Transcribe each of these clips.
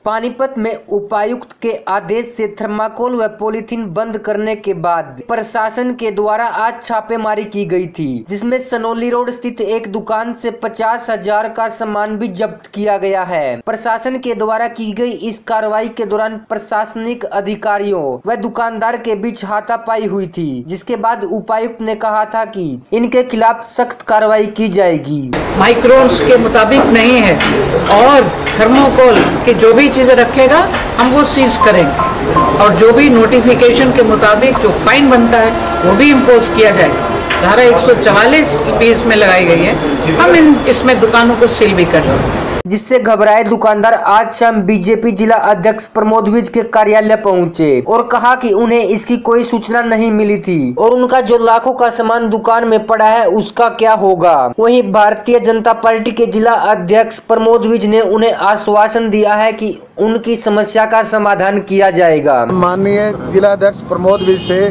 पानीपत में उपायुक्त के आदेश से थर्माकोल व पॉलीथीन बंद करने के बाद प्रशासन के द्वारा आज छापेमारी की गई थी, जिसमें सनोली रोड स्थित एक दुकान से 50,000 का सामान भी जब्त किया गया है। प्रशासन के द्वारा की गई इस कार्रवाई के दौरान प्रशासनिक अधिकारियों व दुकानदार के बीच हाथापाई हुई थी, जिसके बाद उपायुक्त ने कहा था कि इनके खिलाफ सख्त कार्रवाई की जाएगी। माइक्रोन्स के मुताबिक नहीं है और थर्मोकोल के जो भी चीज़ें रखेगा हम वो सीज करेंगे और जो भी नोटिफिकेशन के मुताबिक जो फाइन बनता है वो भी इम्पोज किया जाएगा। धारा 144 बीस में लगाई गई है, हम इसमें दुकानों को सील भी कर सकते हैं। जिससे घबराए दुकानदार आज शाम बीजेपी जिला अध्यक्ष प्रमोद विज के कार्यालय पहुंचे और कहा कि उन्हें इसकी कोई सूचना नहीं मिली थी और उनका जो लाखों का सामान दुकान में पड़ा है उसका क्या होगा। वहीं भारतीय जनता पार्टी के जिला अध्यक्ष प्रमोद विज ने उन्हें आश्वासन दिया है कि उनकी समस्या का समाधान किया जाएगा। माननीय जिला अध्यक्ष प्रमोद विज से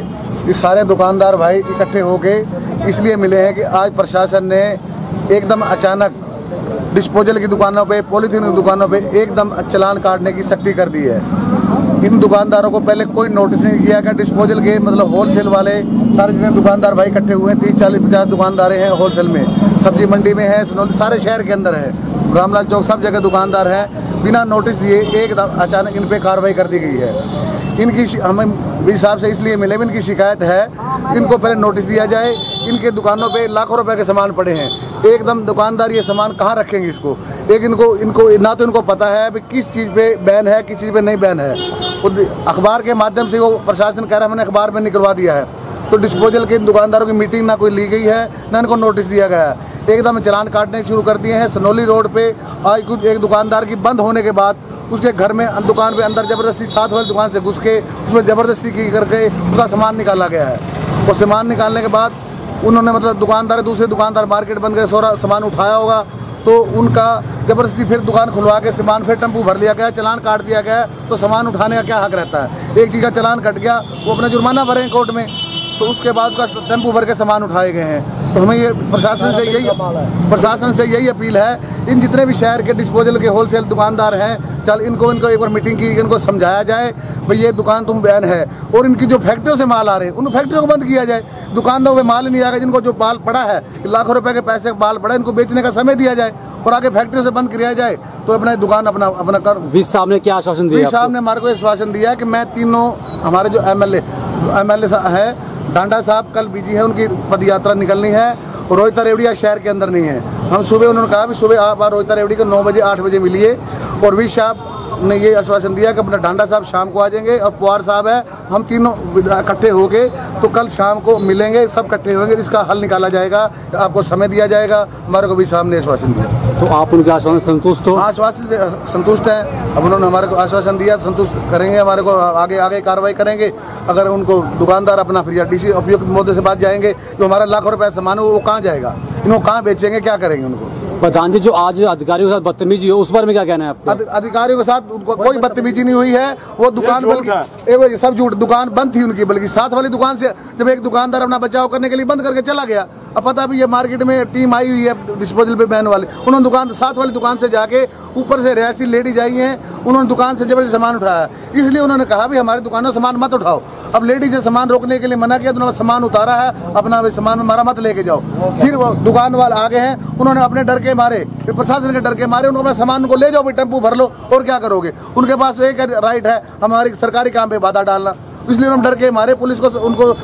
ये सारे दुकानदार भाई इकट्ठे होके इसलिए मिले हैं कि आज प्रशासन ने एकदम अचानक डिस्पोजल की दुकानों पे, पॉलीथीन की दुकानों पे एकदम चालान काटने की सख्ती कर दी है। इन दुकानदारों को पहले कोई नोटिस नहीं किया गया। डिस्पोजल के मतलब होलसेल वाले सारे जितने दुकानदार भाई इकट्ठे हुए हैं, 30, 40, 50 दुकानदार हैं होलसेल में, सब्जी मंडी में है, सारे शहर के अंदर है, रामलाल चौक सब जगह दुकानदार हैं। बिना नोटिस दिए एकदम अचानक इन पर कार्रवाई कर दी गई है। इनकी हमें हिसाब से इसलिए मिले, इनकी शिकायत है, इनको पहले नोटिस दिया जाए। इनके दुकानों पे लाखों रुपए के सामान पड़े हैं, एकदम दुकानदार ये सामान कहाँ रखेंगे इसको। एक इनको ना तो इनको पता है कि किस चीज़ पे बैन है, किस चीज़ पे नहीं बैन है। अखबार के माध्यम से वो प्रशासन कह रहा है हमने अखबार में निकलवा दिया है, तो डिस्पोजल के दुकानदारों की मीटिंग ना कोई ली गई है, ना इनको नोटिस दिया गया है। एकदम चालान काटने शुरू कर दिए हैं। सनोली रोड पे आज कुछ एक दुकानदार की बंद होने के बाद उसके घर में दुकान पे अंदर ज़बरदस्ती साथ वाली दुकान से घुस के उसमें ज़बरदस्ती की करके उसका सामान निकाला गया है। और सामान निकालने के बाद उन्होंने मतलब दूसरे दुकानदार मार्केट बंद करके सारा सामान उठाया होगा, तो उनका ज़बरदस्ती फिर दुकान खुलवा के सामान फिर टेम्पू भर लिया गया, चालान काट दिया गया। तो सामान उठाने का क्या हक रहता है। एक चीज़ का चालान कट गया, वो अपना जुर्माना भरें कोर्ट में, तो उसके बाद उसका टेम्पू भर के सामान उठाए गए हैं। तो हमें ये प्रशासन से यही अपील है, इन जितने भी शहर के डिस्पोजल के होलसेल दुकानदार हैं, चल इनको एक बार मीटिंग की, इनको समझाया जाए भाई ये दुकान तुम बैन है। और इनकी जो फैक्ट्रियों से माल आ रहे हैं उन फैक्ट्रियों को बंद किया जाए। दुकानों में माल नहीं आएगा, जिनको जो माल पड़ा है लाखों रुपए के पैसे माल पड़ा है, इनको बेचने का समय दिया जाए और आगे फैक्ट्रियों से बंद किया जाए, तो अपना दुकान अपना कर। विज साहब ने क्या आश्वासन दिया? विज साहब ने हमारे को आश्वासन दिया कि मैं तीनों हमारे जो एमएलए है, डांडा साहब कल बिजी है, उनकी पद यात्रा निकलनी है और रोहिता रेवड़िया शहर के अंदर नहीं है। हम सुबह उन्होंने कहा भी सुबह आप रोहिता रेवड़ी को 9 बजे 8 बजे मिलिए, और विज साहब ने ये आश्वासन दिया कि अपना डांडा साहब शाम को आ जाएंगे और पवार साहब है, हम तीनों इकट्ठे हो गए तो कल शाम को मिलेंगे, सब इकट्ठे होंगे, इसका हल निकाला जाएगा, आपको समय दिया जाएगा। हमारे को विज साहब ने आश्वासन दिया। तो आप उनके आश्वासन संतुष्ट हो? आश्वासन से संतुष्ट हैं। अब उन्होंने हमारे को आश्वासन दिया, संतुष्ट करेंगे, हमारे को आगे कार्रवाई करेंगे। अगर उनको दुकानदार अपना फिर डीसी उपयुक्त मुद्दे से बात जाएंगे, जो हमारा लाखों रुपए सामान है वो कहाँ जाएगा, इनको कहाँ बेचेंगे, क्या करेंगे उनको। प्रधान जी, जो आज अधिकारियों के साथ बदतमीजी हो उस बारे में क्या कहना है आपका? अधिकारियों के साथ कोई बदतमीजी नहीं हुई है, वो दुकान बल्कि सब झूठ, दुकान बंद थी उनकी, बल्कि साथ वाली दुकान से जब एक दुकानदार अपना बचाव करने के लिए बंद करके चला गया। अब पता भी ये मार्केट में टीम आई हुई है डिस्पोजल पे बैन वाले, उन्होंने दुकान साथ वाली दुकान से जाके ऊपर से रिहायशी लेडीज आई हैं, उन्होंने दुकान से जबरदस्ती सामान उठाया। इसलिए उन्होंने कहा भी हमारी दुकानों से सामान मत उठाओ। अब लेडीज ने सामान रोकने के लिए मना किया, तो उन्होंने सामान उतारा है, अपना सामान हमारा मत लेके जाओ। फिर वो दुकान वाले आगे हैं, उन्होंने अपने डर के मारे, प्रशासन के डर के मारे, उनको अपना सामान को ले जाओ भाई, टेम्पू भर लो, और क्या करोगे। उनके पास एक राइट है हमारी सरकारी काम पे बाधा डालना, इसलिए हम डर के मारे पुलिस को उनको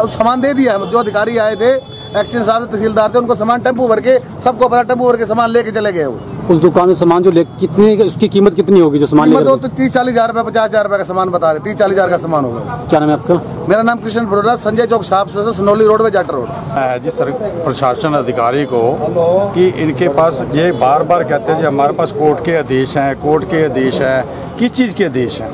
सामान दे दिया। जो अधिकारी आए थे, एक्शन साहब तहसीलदार थे, उनको सामान टेम्पू भर के, सबको पता टेम्पू भर के सामान लेके चले गए। वो उस दुकान में सामान जो कितनी, उसकी कीमत कितनी होगी? जो सामान तो 30-40 हज़ार रुपये, 50,000 रुपये का सामान बता रहे, 30-40 हज़ार का सामान होगा। क्या नाम है आपका? मेरा नाम कृष्ण बरोड़ा, संजय चौक साहब से सनोली रोड में जाटर रोड। जी सर, प्रशासन अधिकारी को कि इनके पास ये बार बार कहते हैं कि हमारे पास कोर्ट के आदेश हैं, कोर्ट के आदेश हैं, किस चीज़ के आदेश हैं,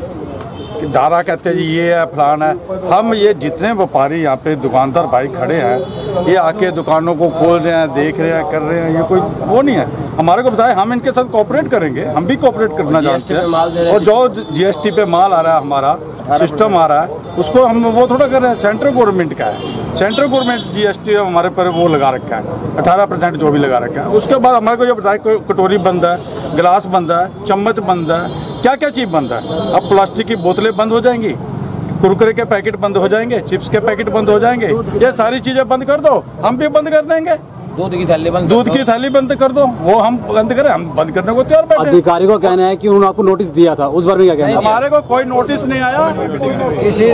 धारा कहते हैं जी ये है, फलान है। हम ये जितने व्यापारी यहाँ पे दुकानदार भाई खड़े हैं, ये आके दुकानों को खोल रहे हैं, देख रहे हैं, कर रहे हैं, ये कोई वो नहीं है। हमारे को बताए, हम इनके साथ कोऑपरेट करेंगे, हम भी कोऑपरेट करना चाहते हैं। और जो जीएसटी पे माल आ रहा है हमारा, सिस्टम आ रहा है उसको हम वो थोड़ा कर रहे हैं, सेंट्रल गवर्नमेंट का है। सेंट्रल गवर्नमेंट GST हमारे पर वो लगा रखा है 18% जो भी लगा रखा है। उसके बाद हमारे को जो बताए कोई कटोरी बंद है, गिलास बंद है, चम्मच बंद है, क्या क्या चीज़ बंद है। अब प्लास्टिक की बोतलें बंद हो जाएंगी, कुरकुरे के पैकेट बंद हो जाएंगे, चिप्स के पैकेट बंद हो जाएंगे। ये सारी चीज़ें बंद कर दो, हम भी बंद कर देंगे। दूध की थैली बंद कर दो, वो हम बंद करें, हम बंद करने को तैयार बैठे। अधिकारी को कहना है कि उन्होंने आपको नोटिस दिया था, उस बार में क्या कहना है? हमारे को कोई नोटिस नहीं आया, किसी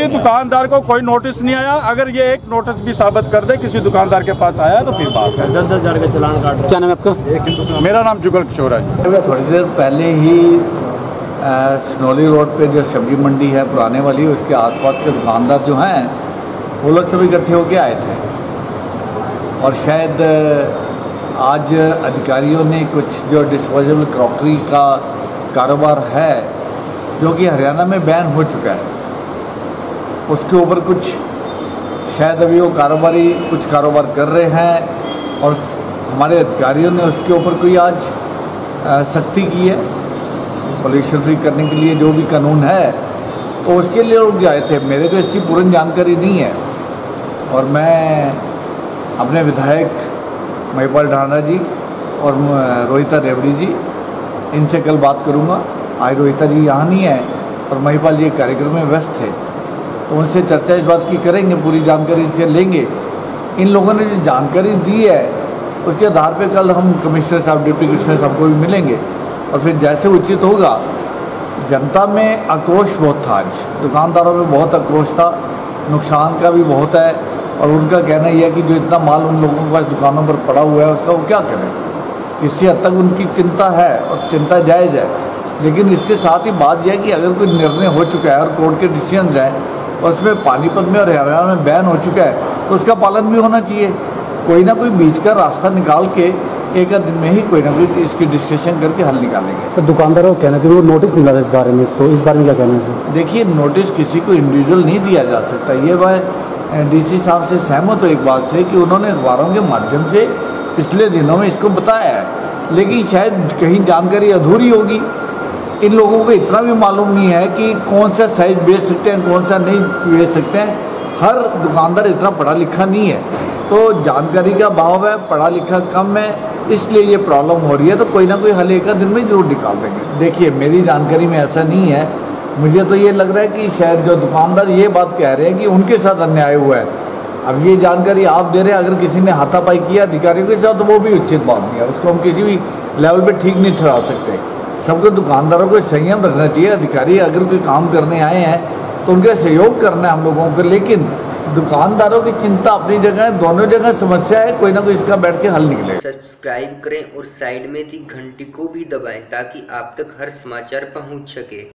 दुकानदार को कोई नोटिस नहीं आया। अगर ये एक नोटिस भी साबित कर दे किसी दुकानदार के पास आया तो फिर बात है। 10-10 हज़ार का चालान काट। क्या नाम है आपका? मेरा नाम जुगल किशोर है। थोड़ी देर पहले ही सनोली रोड पे जो सब्जी मंडी है पुराने वाली, उसके आसपास के दुकानदार जो हैं वो लोग सब इकट्ठे होके आए थे और शायद आज अधिकारियों ने कुछ जो डिस्पोजेबल क्रॉकरी का कारोबार है जो कि हरियाणा में बैन हो चुका है, उसके ऊपर कुछ शायद अभी वो कारोबारी कुछ कारोबार कर रहे हैं और हमारे अधिकारियों ने उसके ऊपर कोई आज सख्ती की है पॉल्यूशन फ्री करने के लिए जो भी कानून है, तो उसके लिए लोग आए थे। मेरे को इसकी पूर्ण जानकारी नहीं है और मैं अपने विधायक महिपाल ढांडा जी और रोहिता रेवड़ी जी इनसे कल बात करूंगा। आज रोहिता जी यहाँ नहीं है और महिपाल जी कार्यक्रम में व्यस्त थे, तो उनसे चर्चा इस बात की करेंगे, पूरी जानकारी इनसे लेंगे। इन लोगों ने जो जानकारी दी है उसके आधार पे कल हम कमिश्नर साहब, डिप्टी कमिश्नर साहब को भी मिलेंगे और फिर जैसे उचित होगा। जनता में आक्रोश बहुत था, आज दुकानदारों में बहुत आक्रोश था, नुकसान का भी बहुत है और उनका कहना यह है कि जो इतना माल उन लोगों के पास दुकानों पर पड़ा हुआ है उसका वो क्या करें। किसी हद तक उनकी चिंता है और चिंता जायज़ है, लेकिन इसके साथ ही बात यह है कि अगर कोई निर्णय हो चुका है और कोर्ट के डिसीजन हैं और उसमें पानीपत में और हरियाणा में बैन हो चुका है तो उसका पालन भी होना चाहिए। कोई ना कोई बीच का रास्ता निकाल के एक दिन में ही कोई ना कोई इसकी डिस्कशन करके हल निकालेंगे। सर दुकानदारों को कहना कि वो नोटिस मिला था इस बारे में, तो इस बारे में क्या कहना है सर? देखिए, नोटिस किसी को इंडिविजुअल नहीं दिया जा सकता। ये मैं DC साहब से सहमत हूँ एक बात से कि उन्होंने अखबारों के माध्यम से पिछले दिनों में इसको बताया है, लेकिन शायद कहीं जानकारी अधूरी होगी। इन लोगों को इतना भी मालूम नहीं है कि कौन सा साइज बेच सकते हैं, कौन सा नहीं बेच सकते हैं। हर दुकानदार इतना पढ़ा लिखा नहीं है, तो जानकारी का अभाव है, पढ़ा लिखा कम है, इसलिए ये प्रॉब्लम हो रही है। तो कोई ना कोई हल एक दिन में जरूर निकाल देंगे। देखिए, मेरी जानकारी में ऐसा नहीं है, मुझे तो ये लग रहा है कि शायद जो दुकानदार ये बात कह रहे हैं कि उनके साथ अन्याय हुआ है। अब ये जानकारी आप दे रहे हैं, अगर किसी ने हाथापाई किया अधिकारियों के साथ तो वो भी उचित बात नहीं है, उसको हम किसी भी लेवल पे ठीक नहीं ठहरा सकते। सबको दुकानदारों को संयम रखना चाहिए। अधिकारी अगर कोई काम करने आए हैं तो उनका सहयोग करना है हम लोगों को, लेकिन दुकानदारों की चिंता अपनी जगह है, दोनों जगह समस्या है, कोई ना कोई इसका बैठ के हल निकले। सब्सक्राइब करें और साइड में दी घंटी को भी दबाएं ताकि आप तक हर समाचार पहुंच सके।